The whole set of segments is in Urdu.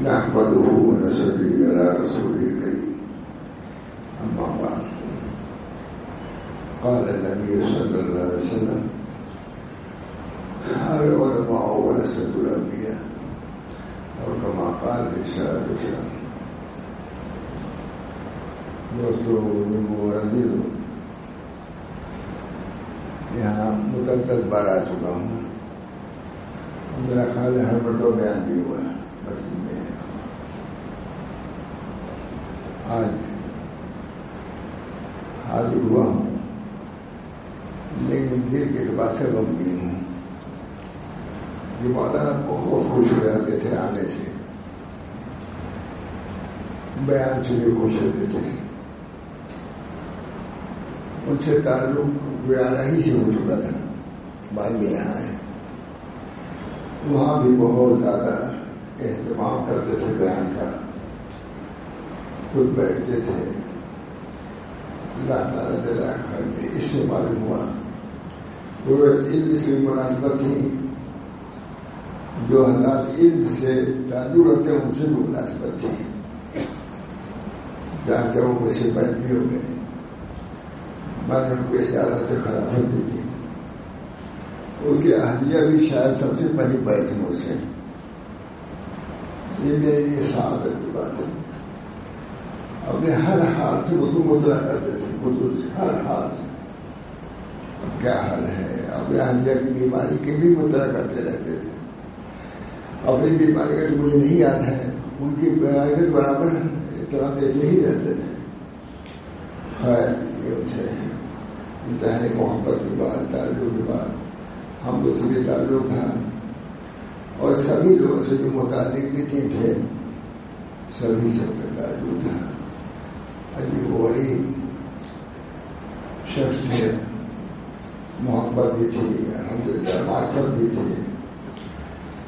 نحمده ونصلي على رسوله الكريم. أما بعد، قال النبي صلى الله عليه وسلم: العلماء ورثة الأنبياء، اور كما قال عيسى عليه السلام. دوستو و عزیزو، یہاں متعدد بار آ چکا ہوں. میرا خیال ہے ہر مرتبہ بیان بھی ہوا ہے. مسجد میں آج حاضر ہوا ہوں، لیکن دل کے اعتبار سے غمگین ہوں. یہ مولانا بہت خوش ہو جاتے تھے آنے سے، بیان سے بھی خوش ہوتے تھے. ان سے تعلق بیان ہی سے ہو چکا تھا. بعد میں یہاں ہے، وہاں بھی بہت زیادہ اہتمام کرتے تھے بیان کا. خود بیٹھتے تھے. اللہ تعالیٰ اس سے معلوم ہوا وہ علم سے مناسبت تھی. جو حالات علم سے تعلق رکھتے ہیں ان سے بھی مناسبت تھی. جہاں چاہو وہ سے بیٹھ بھی ہو گئے. میں نے ان کو اجازت خراب کر دی تھی. اس کی اہلیہ بھی شاید سب سے پہلی بیٹھ مجھ سے. یہ میرے لیے سعادت کی بات ہے. اپنے ہر حال سے اردو مطلع کرتے تھے. اردو سے ہر حال سے کیا حال ہے. اپنے اہلیہ کی بیماری کے بھی مطلع کرتے رہتے تھے. اپنی بیماری کا جو مجھے نہیں یاد ہے ان کی بیماری کے برابر اطلاع دیتے ہی رہتے تھے. خیر، یہ ان سے انتہائی محبت کی بات، تعلق کی بات. ہم لوگ سے بھی تعلق تھا اور سبھی لوگوں سے جو متعلق بھی تھے سبھی سے تعلق تھا. عجیب و غریب شخص تھے. محبت بھی تھی، الحمدللہ معرفت بھی تھی.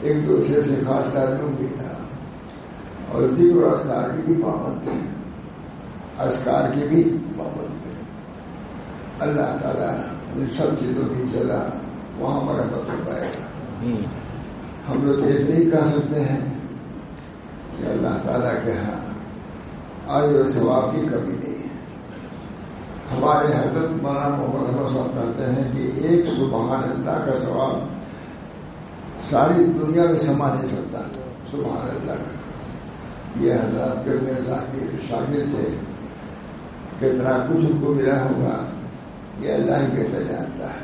ایک دوسرے سے خاص تعلق بھی تھا. اور ذکر و اذکار کی بھی پابند تھے. اذکار کی بھی پابند تھے. اللہ تعالیٰ ان سب چیزوں کی جگہ وہاں مرحبت ہو پائے گا. ہم لوگ یہ نہیں کہہ سکتے ہیں کہ اللہ تعالیٰ کے ہاں آج اور ثواب کی کمی نہیں ہے. ہمارے حضرت مولانا محمد احمد صاحب کہتے ہیں کہ ایک سبحان اللہ کا ثواب ساری دنیا میں سما نہیں سکتا. سبحان اللہ کا. یہ حضرات کرنے اللہ کے شاگرد تھے. کتنا کچھ ان کو ملا ہوگا یہ اللہ ہی کہتا جانتا ہے.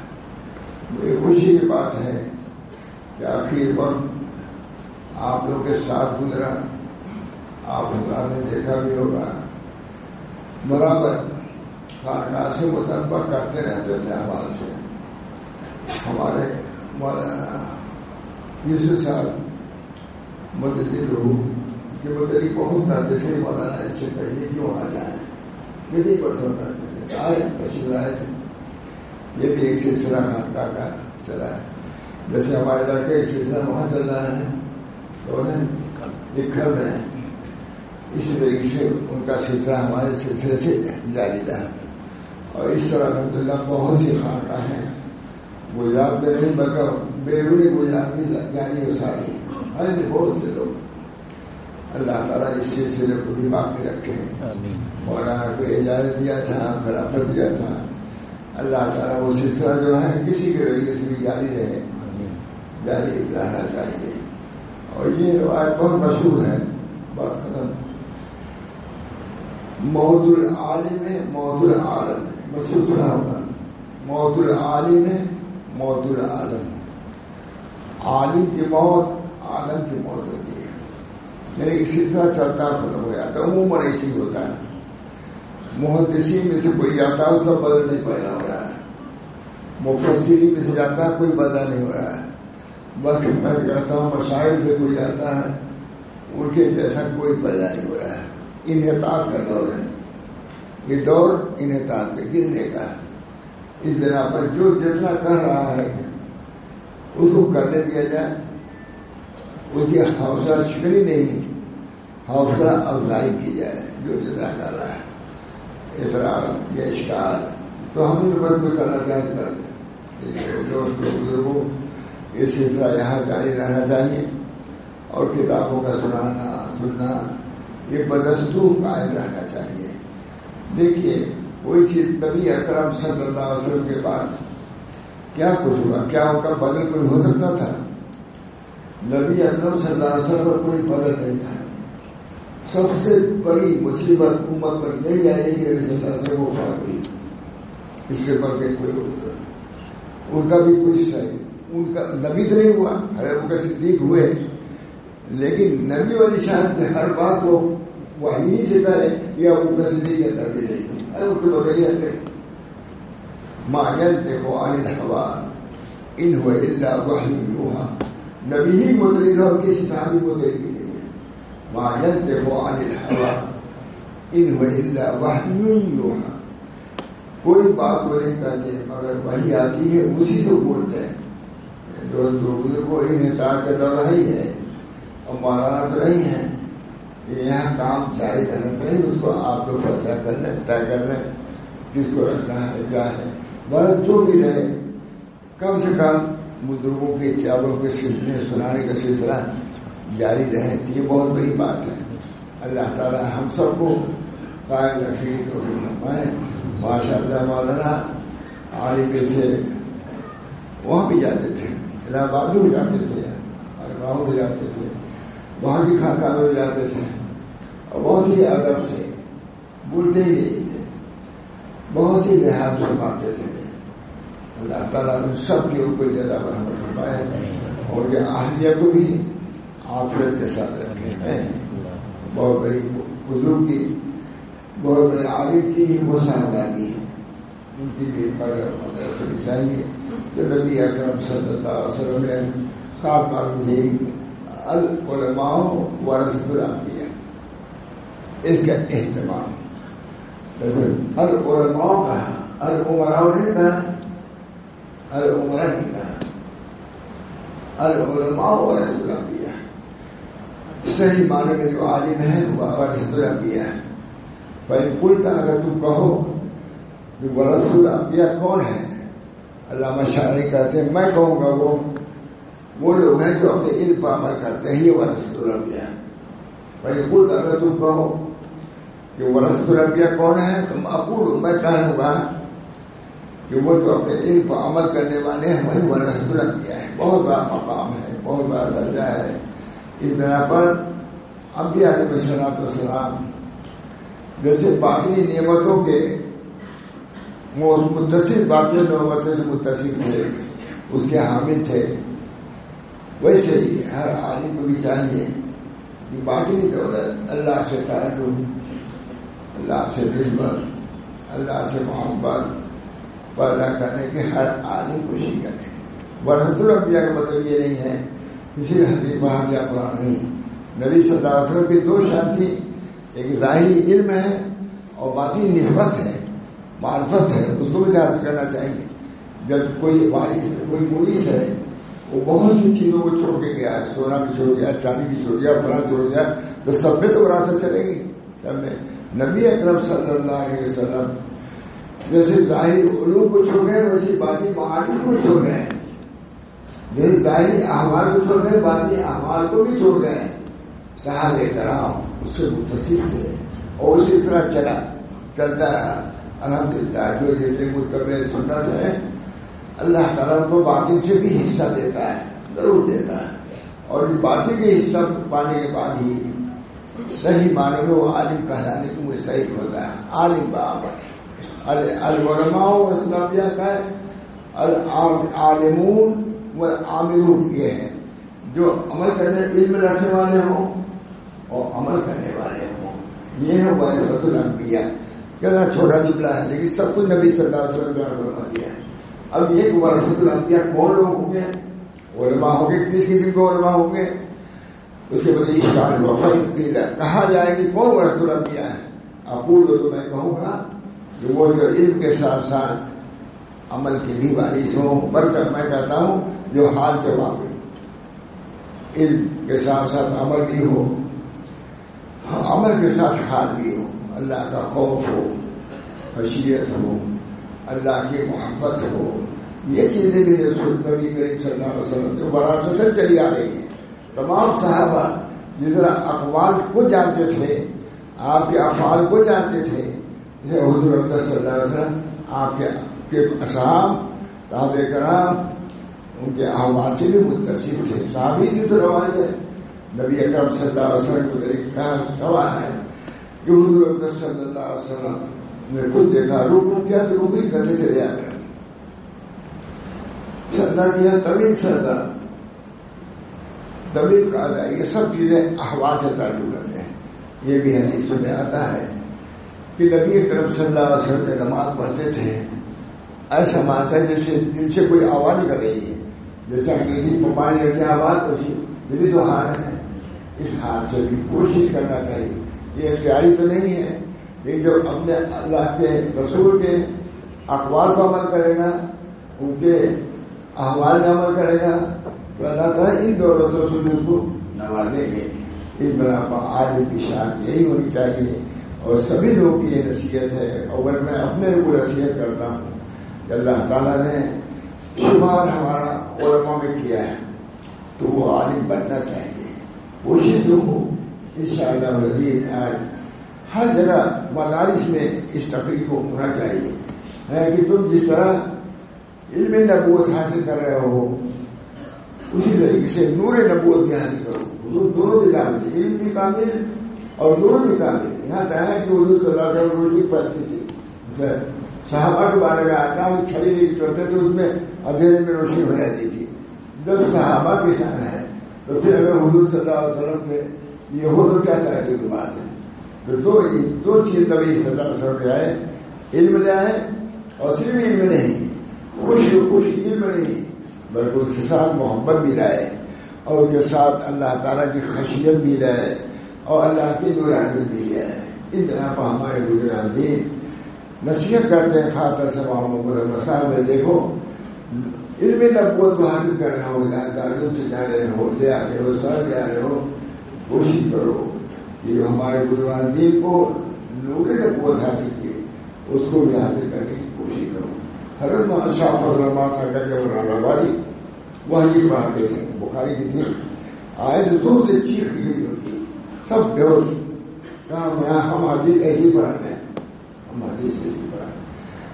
یہ خوشی کی بات ہے کہ آخر وقت آپ لوگ کے ساتھ گزرا. آپ حضرات نے دیکھا بھی ہوگا برابر خانقاہ سے مطالبہ کرتے رہتے تھے ہمارے سے. ہمارے مولانا یوسف صاحب مدد ہو کہ مدد بہت کرتے تھے. مولانا اس سے پہلے کیوں آ جائیں میری پسند کرتے تھے. آئے تشریف لائے تھے. یہ بھی ایک سلسلہ خانقاہ کا چلا ہے. جیسے ہمارے لڑکے ایک سلسلہ وہاں چل رہا ہے تو لکھل میں اسی طریقے سے ان کا سلسلہ ہمارے سلسلے سے جاری رہا. اور اس طرح الحمدللہ بہت سی خانقاہ ہیں. گجرات میں نہیں بلکہ بیرونی گجرات میں جاری ہو ساری ہے. بہت سے لوگ اللہ تعالیٰ اس سلسلے کو دماغ میں رکھے. مولانا کو اجازت دیا تھا، خلافت دیا تھا. اللہ تعالیٰ وہ سلسلہ جو ہے کسی کے ذریعے سے بھی جاری رہے، جاری رہنا چاہیے. اور یہ روایت بہت مشہور ہے. بات ختم. موت العالم موت العالم مشہور سنا ہوگا. موت العالم موت العالم. عالم کی موت عالم کی موت ہوتی ہے. یعنی سلسلہ چلتا ختم ہو جاتا ہے. عموماً ایسے ہی ہوتا ہے. محدثین میں سے کوئی جاتا ہے اس کا بدل نہیں پیدا ہو رہا ہے، مفسرین میں سے جاتا ہے کوئی بدل نہیں ہو رہا ہے، بس میں کہتا ہوں مشاہد سے کوئی جاتا ہے ان کے جیسا کوئی پیدا نہیں ہو رہا ہے۔ انحطاط کا دور ہے یہ، دور انحطاط پہ گرنے کا ہے۔ اس بنا پر جو جتنا کر رہا ہے اس کو کرنے دیا جائے، اس کی حوصلہ شکنی نہیں، حوصلہ افزائی کی جائے جو جتنا کر رہا ہے۔ اعتراض یا اشکال تو ہم اس بات کو کرنا چاہتے ہیں، دوست بزرگوں یہ سلسلہ یہاں جاری رہنا چاہیے، اور کتابوں کا سننا یہ بدستور قائم رہنا چاہیے۔ دیکھیے کوئی چیز نبی اکرم صلی اللہ علیہ وسلم کے بعد کیا کچھ ہوا، کیا ان کا بدل کوئی ہو سکتا تھا؟ نبی اکرم صلی اللہ علیہ وسلم پر کوئی بدل نہیں تھا۔ سب سے بڑی مصیبت امت پر یہی آئی کہ نبی صلی اللہ علیہ وسلم وفات ہوئی، اس کے بعد کوئی ان کا بھی کوئی صحیح، ان کا نبی تو نہیں ہوا، حضرت بکر صدیق ہوئے، لیکن نبی والی شان میں ہر بات کو وحی سے پہلے یا ان کا صدیق یا نبی نہیں، ان کو وغیرہ ما ينطق عن الهوى ان هو الا وحی یوحی، نبی ہی مدرک ہے اور کسی صحابی مدرک نہیں ہے۔ ما ينطق عن الهوى ان هو الا وحی یوحی، کوئی بات وہ نہیں کہتے مگر وحی آتی ہے اسی سے بولتے ہیں۔ دوستوں کو انحطاط کا دور ہی ہے، اور مولانا تو نہیں ہے، یہاں کام جاری کرنا چاہیے، اس کو آپ لوگ فیصلہ کر لیں، طے کر لیں کس کو رکھنا ہے کیا ہے، بس جو بھی رہے کم سے کم بزرگوں کے کتابوں کے سلسلے سنانے کا سلسلہ جاری رہے، یہ بہت بڑی بات ہے۔ اللہ تعالیٰ ہم سب کو قائم رکھے تو فرمائے۔ ماشاء اللہ مولانا عالم بھی تھے، وہاں بھی جاتے تھے، الہ آباد بھی جاتے تھے، گاؤں بھی جاتے تھے، وہاں بھی خانقاہ میں جاتے تھے، اور بہت ہی ادب سے بولتے ہی نہیں تھے، بہت ہی لحاظ فرماتے تھے۔ اللہ تعالیٰ نے سب کے اوپر زیادہ رحمت فرمائے، اور یہ اہلیہ کو بھی عافیت کے ساتھ رکھے۔ بہت بڑی بزرگ کی، بہت بڑے عالم کی مساعدگی، ان کی بھی مدد کرنی چاہیے۔ جو نبی اکرم صلی اللہ علیہ وسلم نے خاتمہ العلماء ورثۃ الانبیاء، اس کا اہتمام العلماء کہا، العمراء نے کہا، العمراء نے کہا، العلماء ورثۃ الانبیاء، صحیح معنی میں جو عالم ہے وہ ورثۃ الانبیاء ہے۔ فإن قلت اگر تم کہو کہ ورثۃ الانبیاء کون ہے، علامہ شاعری کہتے ہیں میں کہوں گا وہ لوگ ہیں جو اپنے علم پر عمل کرتے ہیں، یہ ورثۃ الانبیاء۔ فإن قلت اگر تم کہو کہ ورثۃ الانبیاء کون ہے، تم اقول میں کہوں گا کہ وہ جو اپنے علم پر عمل کرنے والے ہیں وہی ورثۃ الانبیاء ہے۔ بہت بڑا مقام ہے، بہت بڑا درجہ ہے۔ اس بنا پر انبیاء علیہ الصلوۃ والسلام جیسے باطنی نعمتوں کے متصل باطنی نعمتوں سے متصل تھے، اس کے حامل تھے، ویسے ہی ہر عالم کو بھی چاہیے کہ باطنی دولت، اللہ سے تعلق، اللہ سے نسبت، اللہ سے محبت پیدا کرنے کے ہر عالم کوشش کرے۔ ورثۃ الانبیاء کا مطلب یہ نہیں ہے کسی حدیث بہار یا قرآن نہیں۔ نبی صلی اللہ علیہ وسلم کی دو شان تھی، ایک ظاہری علم ہے اور باطنی نسبت ہے، معرفت ہے، اس کو بھی حاصل کرنا چاہیے۔ جب کوئی وارث، کوئی مریث ہے، وہ بہت سی چیزوں کو چھوڑ کے گیا ہے، سونا بھی چھوڑ گیا، چاندی بھی چھوڑ گیا، فلاں چھوڑ گیا، تو سب میں تو وراثت چلے گی سب میں۔ نبی اکرم صلی اللہ علیہ وسلم جیسے ظاہری علوم کو چھوڑ گئے ویسے باطنی معارف کو چھوڑ گئے، جیسے ظاہری اعمال کو چھوڑ گئے باطنی اعمال کو بھی چھوڑ گئے۔ صحابہ کرام اس سے متصل تھے اور اسی طرح چلتا ہے۔ الحمدللہ جو جیسے متبع سنت ہے، اللہ تعالیٰ کو باطن سے بھی حصہ دیتا ہے، ضرور دیتا ہے، اور اس باطن کے حصہ پانے کے بعد ہی صحیح معنی میں وہ عالم کہلانے کو مجھے صحیح ہوتا ہے۔ عالم بابر العلماء والانبیاء کا العالمون والعاملون یہ ہے جو عمل کرنے علم رکھنے والے ہوں اور عمل کرنے والے ہوں، یہ ہے ورثۃ الانبیاء۔ کہنا چھوٹا جملہ ہے لیکن سب کچھ نبی صلی اللہ علیہ وسلم نے فرما دیا ہے. اب یہ ورثۃ الانبیاء کون لوگ ہوں گے؟ علماء ہوں گے. کس قسم کے علماء ہوں گے؟ اس کے بعد اشکال وفا کہا جائے کہ کون ورثۃ الانبیاء ہے؟ اقول تو میں کہوں گا کہ وہ جو علم کے ساتھ ساتھ عمل کے بھی وارث ہوں. بلکہ میں کہتا ہوں جو حال کے واقع علم کے ساتھ ساتھ عمل بھی ہو, عمل کے ساتھ حال بھی ہو, اللہ کا خوف ہو, خشیت ہو, اللہ کی محبت ہو. یہ چیزیں بھی رسول نبی کریم صلی اللہ علیہ وسلم سے وراثتاً چلی آ رہی ہیں. تمام صحابہ جس طرح اقوال کو جانتے تھے, آپ کے افعال کو جانتے تھے, جیسے حضور اکرم صلی اللہ علیہ وسلم آپ کے اصحاب صحابہ کرام ان کے احوال سے بھی متصف تھے. صحابی سے تو روایت ہے نبی اکرم صلی اللہ علیہ وسلم کو کا سوال ہے کہ حضور اکرم صلی اللہ علیہ وسلم نے خود دیکھا روکو کیا تو روکی کیسے چلے جاتے ہیں, سردا کیا طویل سردا طویل قاعدہ, یہ سب چیزیں احوال سے تعلق کرتے ہیں. یہ بھی حدیث میں آتا ہے کہ نبی اکرم صلی اللہ علیہ وسلم نماز پڑھتے تھے ایسا مانتا ہے جیسے دل سے کوئی آواز کر رہی ہے, جیسا کسی پپائی لگی آواز تو یہ بھی تو حال ہے. اس حال سے بھی کوشش کرنا چاہیے. یہ اختیاری تو نہیں ہے لیکن جو اپنے اللہ کے رسول کے اقوال پر عمل کرے گا, ان کے احوال میں عمل کرے گا تو اللہ تعالیٰ ان دولتوں سے ان کو نوازیں گے. اس بنا پر آج کی شان یہی ہونی چاہیے اور سبھی لوگوں کی یہ نصیحت ہے. اور میں اپنے کو نصیحت کرتا ہوں کہ اللہ تعالیٰ نے شمار ہمارا علماء میں کیا ہے تو وہ عالم بننا چاہیے. کوشش تو ہو انشاءاللہ العزیز. آج ہر جگہ مدارس میں اس تقریب کو ہونا چاہیے کہ تم جس طرح علم نبوت حاصل کر رہے ہو اسی طریقے سے نور نبوت بھی حاصل کرو. دونوں بھی کامل, علم بھی کامل اور نور بھی کامل. یہاں کہا ہے کہ حضور صلی اللہ علیہ وسلم روشنی پڑتی تھی. صحابہ کے بارے میں آتا ہے چھڑی نہیں کرتے تھے, اس میں اندھیرے میں روشنی ہو جاتی تھی. جب صحابہ کی شان ہے تو پھر اگر حضور صلی اللہ علیہ وسلم میں یہ ہو تو کیا چاہتے کی بات ہے. تو دو چیز نبی صلی اللہ علیہ وسلم آئے, علم لے آئے اور صرف علم نہیں, خوش علم نہیں بلکہ اس کے ساتھ محبت بھی لائے اور اس کے ساتھ اللہ تعالیٰ کی خشیت بھی لائے اور اللہ کی نورانیت بھی لائے. اس طرح پر ہمارے بزرگان دین نصیحت کرتے ہیں خاطر سے محمد صاحب میں دیکھو علم نبوت تو حاصل کر رہے ہو, تعلیم سے جا رہے ہو, لے آ رہے ہو, سر لے آ رہے ہو, کوشش کرو کہ ہمارے بزرگان دین کو نور نبوت حاصل کی اس کو بھی حاصل کرنے کی کوشش کرو. حضرت محمد صاحب علماء کا گجر وہ حدیث پڑھاتے تھے بخاری کی تھی, آئے تو دور سے چیخ گئی ہوتی, سب بیہوش. کہاں ہم حدیث ایسی پڑھاتے ہیں, ہم حدیث ایسی پڑھاتے ہیں.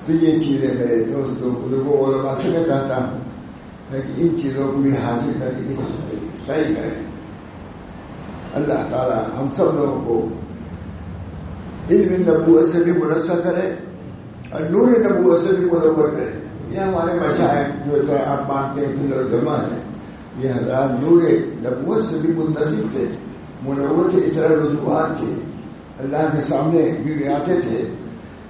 تو یہ چیزیں میرے دوستوں بزرگوں علماء سے میں کہتا ہوں کہ ان چیزوں کو بھی حاصل کرنے کی صحیح کریں. اللہ تعالیٰ ہم سب لوگوں کو علم نبوت سے بھی منصر کرے اور نور نبوت سے بھی منور کرے. یہ ہمارے مشائخ جو آپ مانتے ہیں کہ جمع ہیں, یہ حضرات نور نبوت سے بھی منتصب تھے, منور تھے, اس طرح رجوعات تھے, اللہ کے سامنے گر آتے تھے,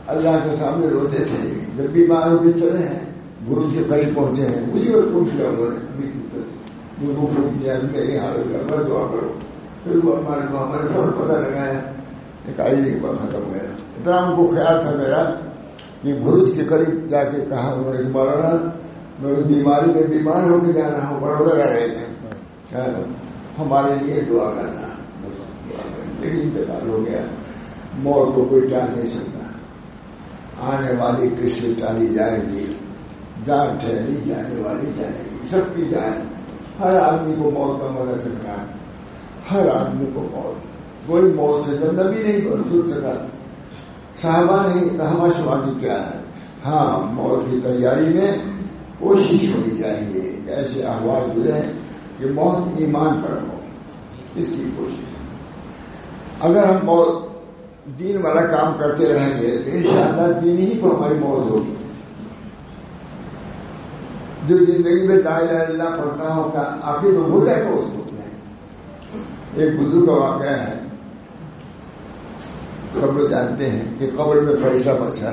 اللہ کے سامنے روتے تھے. جب بیمار ہو کے چلے ہیں گرو کے قریب پہنچے ہیں, اسی وقت پوچھ لیا انہوں نے گرو کو کیا میری حالت کا دعا کرو. پھر وہ ہمارے بہت پتہ لگایا ایک آئی کے بعد ختم ہو گیا. اتنا ہم کو خیال تھا میرا کہ بھروچ کے قریب جا کے کہا انہوں نے مولانا میں اس بیماری میں بیمار ہو کے جا رہا ہوں, بڑوڑا جا رہے تھے, ہمارے لیے دعا کرنا. لیکن انتقال ہو گیا. موت کو کوئی ٹال نہیں سکتا, آنے والی کسی ٹالی جائے گی, جان ٹھہری جانے والی جائے گی, سب کی جان. ہر آدمی کو موت کا مدد سکتا ہے, ہر آدمی کو موت. کوئی موت سے جب نبی نہیں بن سکا, صحابہ نہیں, ہمارا سوادی کیا ہے. ہاں موت کی تیاری میں کوشش ہونی چاہیے کہ ایسے احوال گزرے کہ موت ایمان پر ہو, اس کی کوشش. اگر ہم موت دین والا کام کرتے رہیں گے تو انشاءاللہ دین ہی کو ہماری موت ہوگی. جو زندگی میں لا الہ الا اللہ پڑھتا ہوگا آخر میں بھول جائے گا اس کو. ایک بزرگ کا واقعہ ہے, سب لوگ جانتے ہیں کہ قبر میں فرشتہ بچا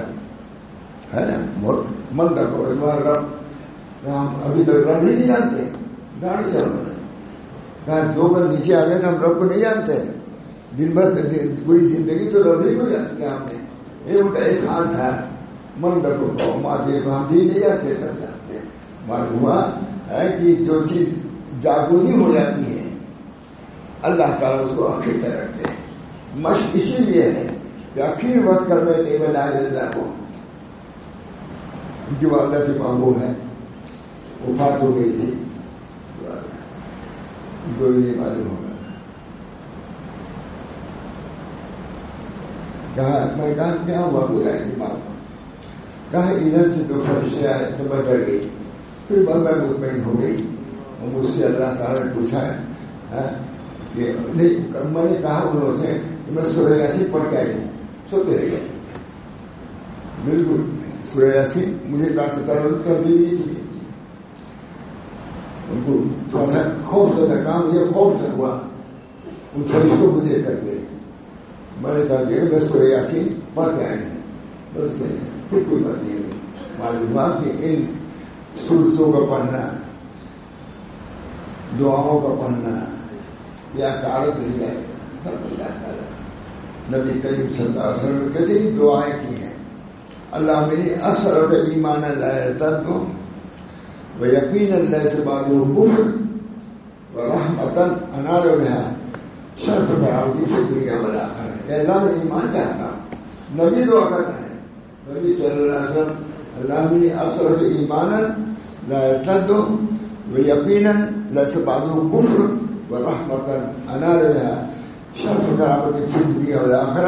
ہے نا، بہت من رکھو رب، ہم ابھی تک رب نہیں جانتے، گاڑی جانا دو بار نیچے آ گئے تو ہم رب کو نہیں جانتے، دن بھر پوری زندگی تو رب نہیں کو جانتے ہم نے، یہ ان کا ایک حال تھا، من رکھو ماتے کو ہم نہیں جانتے، سب جانتے۔ معلوم ہوا ہے کہ جو چیز جاگونی ہو جاتی ہے اللہ تعالیٰ اس کو آخر تک رکھتے ہیں۔ مشق اسی لیے ہے کہ آخر وقت کر میں ٹیبل آ جاتا ہو، ان کی والدہ سے مانگو ہے، وفات ہو گئی تھی، ان کو بھی نہیں معلوم ہوگا۔ میں کہا کیا ہوا برا کی بات، کہا ادھر سے دو فرشتے آئے تو میں ڈر گئی، پھر بعد میں مطمئن ہو گئی، اور مجھ سے اللہ تعالیٰ نے پوچھا ہے کہ نہیں، میں نے کہا انہوں سے کہ میں سورہ یاسین پڑھ کے آئی ہوں، سوتے رہ گئے، بالکل سورہ یاسین مجھے تربیت تھی، ان کو تھوڑا سا خوف زدہ کام، مجھے خوف نہ ہوا ان فرشتوں کو دیکھ کر کے، میں نے کہا کہ میں سورہ یاسین پڑھ کے آئی ہوں، بس پھر کوئی بات نہیں ہوئی۔ معلوم ہوا کہ ان سورتوں کا پڑھنا، دعاؤں کا پڑھنا یا کارت نہیں جائے گا۔ نبی کریم صلی اللہ علیہ وسلم نے کتنی دعائیں کی ہیں، اللہ میری اثر اور ایمان اللہ تدو و یقین اللہ سے بعد کفر و رحمتن انار بها شرف برآمدی سے دنیا بنا کر، اللہ میں ایمان چاہتا ہوں، نبی دعا کرنا ہے، نبی صلی اللہ علیہ وسلم اللہ میری اثر اور ایمان اللہ تدو و یقین اللہ سے بعد کفر و رحمتن انار بها شرف برآمدی سے دنیا بنا کر۔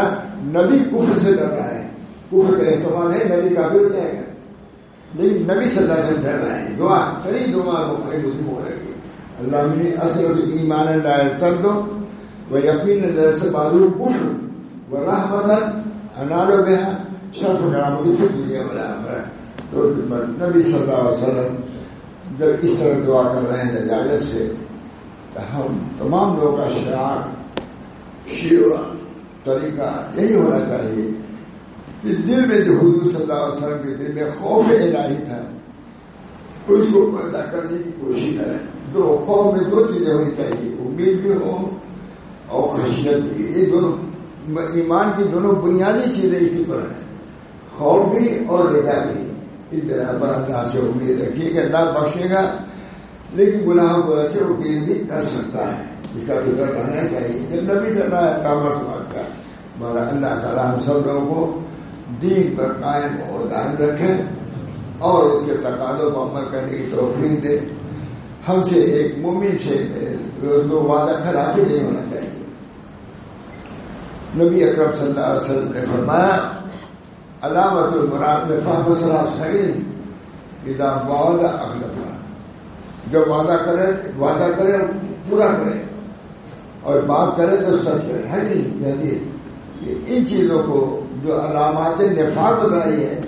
نبی کفر سے ڈر رہا ہے، کفر کا احتمال ہے نبی کافر ہو جائے گا، لیکن نبی صلی اللہ علیہ وسلم ڈر رہے ہیں، دعا صحیح دعا مسلم ہو رہی ہے، اللہ من اصل ایمان لا يرتد ويقين ليس بعده كفر ورحمة انال بها شرف کرامتی في الدنيا والآخرة۔ تو نبی صلی اللہ علیہ وسلم جب اس طرح دعا کر رہے ہیں اجازت سے، ہم تمام لوگوں کا شعار، شیوا، طریقہ یہی ہونا چاہیے کہ دل میں جو حضور صلی اللہ علیہ وسلم کے دل میں خوف الہی تھا اس کو پیدا کرنے کی کوشش کریں۔ دو خوف میں دو چیزیں ہونی چاہیے، امید بھی ہو اور خشیت بھی، یہ دونوں ایمان کی دونوں بنیادی چیزیں اسی پر ہیں، خوف بھی اور رجا بھی۔ اس طرح پر اللہ سے امید رکھیے کہ اللہ بخشے گا، لیکن گناہوں کو ایسے امید بھی کر سکتا ہے، اس کا فکر رہنا چاہیے۔ جب نبی کر رہا ہے کام سماج کا، مگر اللہ تعالیٰ ہم سب لوگوں کو دین پر قائم اور دائم رکھے اور اس کے تقاضوں کو عمل کرنے کی توفیق دے۔ ہم سے ایک مومن سے روز کو وعدہ خلافی نہیں ہونا چاہیے۔ نبی اکرم صلی اللہ علیہ وسلم نے فرمایا علامت المراد میں فہم سراف خیر اذا وعد اخلف، جب وعدہ کرے پورا کرے اور بات کرے تو سچ کرے، ہے نہیں؟ ان چیزوں کو جو علامات نفاق بتائی ہے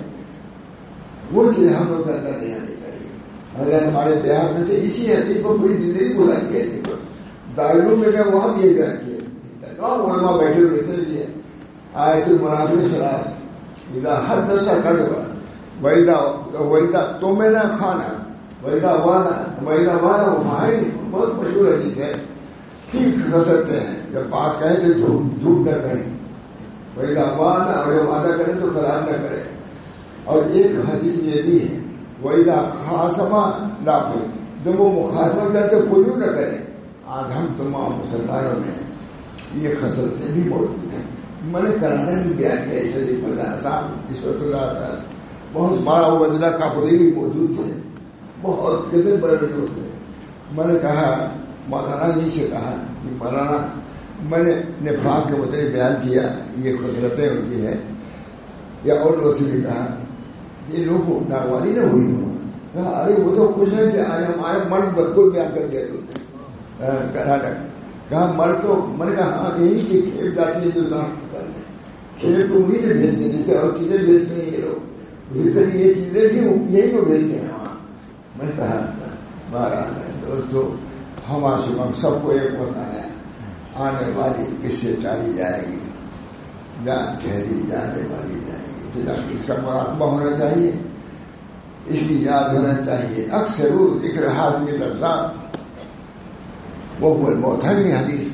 وہ چیز ہم لوگ کے اندر نہیں آنی چاہیے۔ اگر ہمارے دیہات میں تھے اسی حدیث کو پوری زندگی بلائی گئی تھی، دائروں میں گئے وہاں بھی یہ گئے کیے، علماء بیٹھے ہوئے تھے لیے آیت المنافق سراج اذا حدث کذب وإذا تؤمن خان وإذا وعد وفى، بہت مشہور حدیث ہے۔ ٹھیک کسرتے ہیں، جب بات کہیں تو جھوٹ نہ کہیں، وإذا وعد، اور جب وعدہ کرے تو قرار نہ کرے۔ اور ایک حدیث یہ بھی ہے وإذا خاصم لا يفجر، جب وہ مخاصمت کرتے فجور نہ کرے۔ آج ہم تمام مسلمانوں میں یہ خصلتیں بھی موجود ہیں۔ میں نے کرانا بھی بیان کیا اس حدیث میں صاحب اس وقت اللہ بہت بڑا وزلہ کا خودی بھی موجود تھے، بہت کتنے بڑے بڑے تھے۔ میں نے کہا مولانا جی سے کہا کہ مولانا میں نے نفاق کے متعلق بیان کیا، یہ خصلتیں ان کی ہے، یا اور لوگ سے بھی کہا یہ لوگ کو ناگواری نہ ہوئی ہوں۔ کہا ارے وہ تو خوش ہے کہ آج ہمارے من بالکل بیان کر دیا کہا مر تو میں نے کہا ہاں یہی کہ کھیل جاتی ہے جو کھیل تو انہیں سے بھیجتے ہیں جیسے اور چیزیں بھیجتے ہیں یہ لوگ، اسی طرح یہ چیزیں بھی یہی کو بھیجتے ہیں وہاں۔ میں نے کہا بہرحال دوستو ہم سب کو ایک ہوتا ہے، آنے والی کس سے ٹالی جائے گی، جان ٹھہری جانے والی جائے گی. اس کا مراقبہ ہونا چاہیے, اس کی یاد ہونا چاہیے. اکثر ذکر حاضر لذات وہ موت ہے. حدیث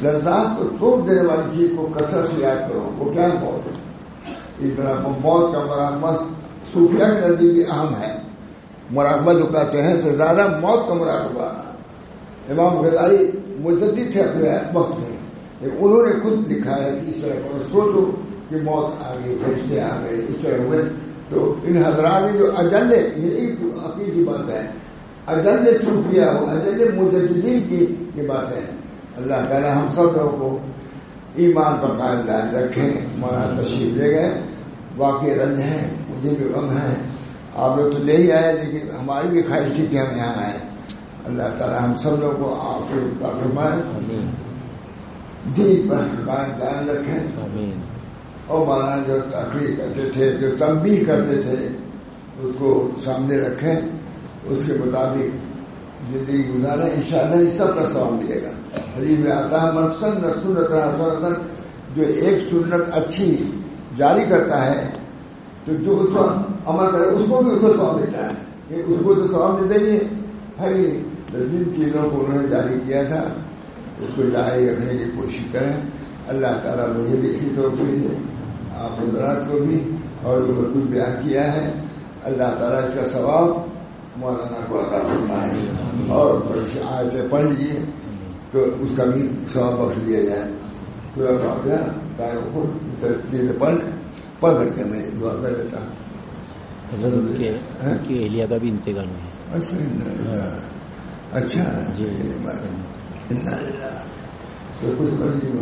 لذات کو توڑ دینے والی چیز کو کثرت سے یاد کرو. وہ کیا موت ہے؟ اس طرح موت کا مراقبہ صوفیہ کے نزدیک اہم ہے. مراقبہ جو کہتے ہیں تو زیادہ موت کا مراقبہ. امام غزالی مجدد تھے اپنے وقت میں, انہوں نے خود لکھا ہے کہ اس طرح کرو, سوچو کہ موت آ گئی, فرشتے آ گئے, اس طرح ہوئے. تو ان حضرات نے جو اجل عقیدی بات ہے, اجل صوفیہ ہو, اجل مجددین کی بات ہے. اللہ تعالیٰ ہم سب لوگوں کو ایمان پر قائم دائم رکھیں. مولانا تشریف لے گئے, واقعی رنج ہے, مجھے بھی غم ہے. آپ لوگ تو لے ہی آئے, لیکن ہماری بھی خواہش تھی کہ ہم یہاں آئے. اللہ تعالیٰ ہم سب لوگوں کو عافیت عطا فرمائے, دین پر قائم دائم رکھیں. اور مولانا جو تقریر کرتے تھے, جو تنبیہ کرتے تھے, اس کو سامنے رکھیں, اس کے مطابق زندگی گزاریں. انشاءاللہ اس سب کا ثواب ملے گا. حدیث میں آتا ہے من سن سنت حسنۃ, جو ایک سنت اچھی جاری کرتا ہے تو جو اس پر عمل کرے اس کو بھی اس کو ثواب ملتا ہے. اس کو تو ثواب ملتا ہی ہے. جن چیزوں کو انہوں نے جاری کیا تھا اس کو جاری رکھنے کی کوشش کریں. اللہ تعالیٰ مجھے بھی اسی توفیق دے, آپ حضرات کو بھی, اور جو کچھ بیان کیا ہے اللہ تعالیٰ اس کا ثواب مولانا کو عطا فرمائے. اور آیتیں پڑھ لیجیے تو اس کا بھی ثواب بخش دیا جائے. سورہ فاتحہ خود چیزیں پڑھ کر کے میں دعا کر لیتا ہوں. حضرت کی اہلیہ کا بھی انتقال ہوا. اچھا جی, تو کچھ پڑھ لیجیے.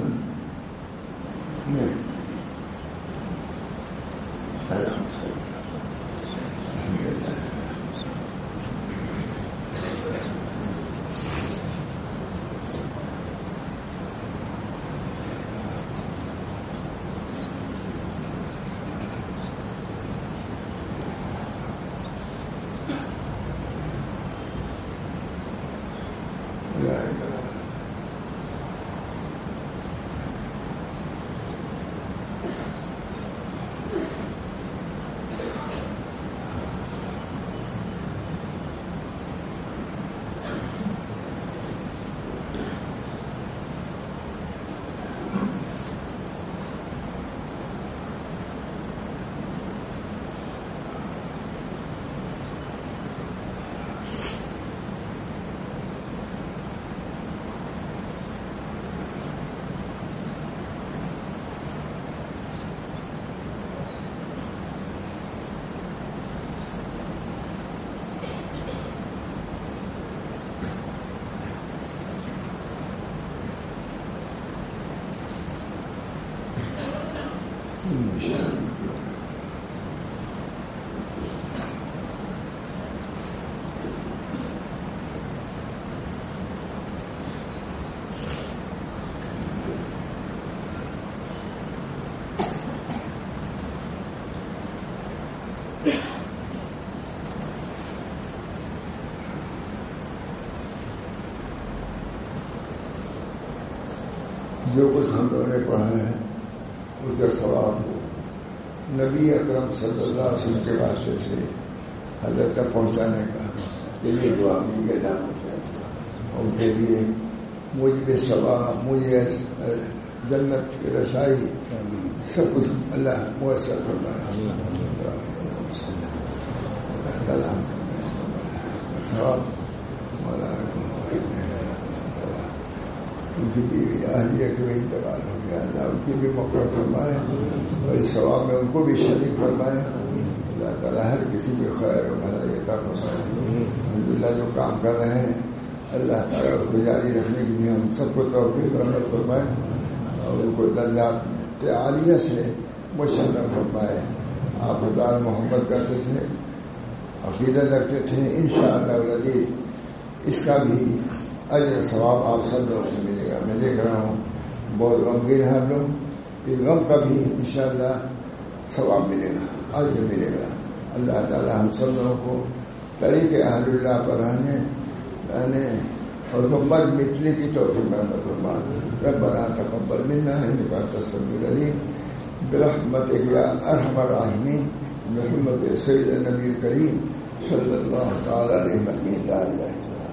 جو کچھ ہم لوگوں نے پڑھا ہے اس کا ثواب ہو نبی اکرم صلی اللہ علیہ وسلم کے واسطے سے حضرت تک پہنچانے کا کے لیے دعا مجھے نہ پہنچائے. ان کے لیے مجھے ثواب, مجھے جنت کی رسائی, سب کچھ اللہ میسر فرمائے. ثواب ان کی بیوی اہلیہ کے بھی انتقال ہو گیا, اللہ ان کی بھی مغفرت فرمائے اور اس ثواب میں ان کو بھی شریک فرمائے. اللہ تعالیٰ ہر کسی کے خیر اور بھلائی عطا فرمائے. الحمدللہ جو کام کر رہے ہیں اللہ تعالیٰ اس کو جاری رکھنے کے لیے ہم سب کو توفیق رحمت فرمائے اور ان کو درجات عالیہ سے مشرف فرمائے. آپ خدا محبت کرتے تھے, عقیدت رکھتے تھے, انشاءاللہ العزیز اس کا بھی اجر ثواب آپ سب لوگوں سے ملے گا. میں دیکھ رہا ہوں بہت غمگین ہے ہم لوگ, اس غم کا بھی انشاءاللہ ثواب ملے گا, اجر ملے گا. اللہ تعالی ہم سب لوگوں کو طریق اہل اللہ پر رہنے اور محمد مٹنے کی توفیق عطا فرما. ربنا تقبل منا انك انت السميع العليم برحمتك يا ارحم الراحمين بحرمة سيد النبي الكريم صلى الله تعالى عليه وسلم. لا اله الا الله.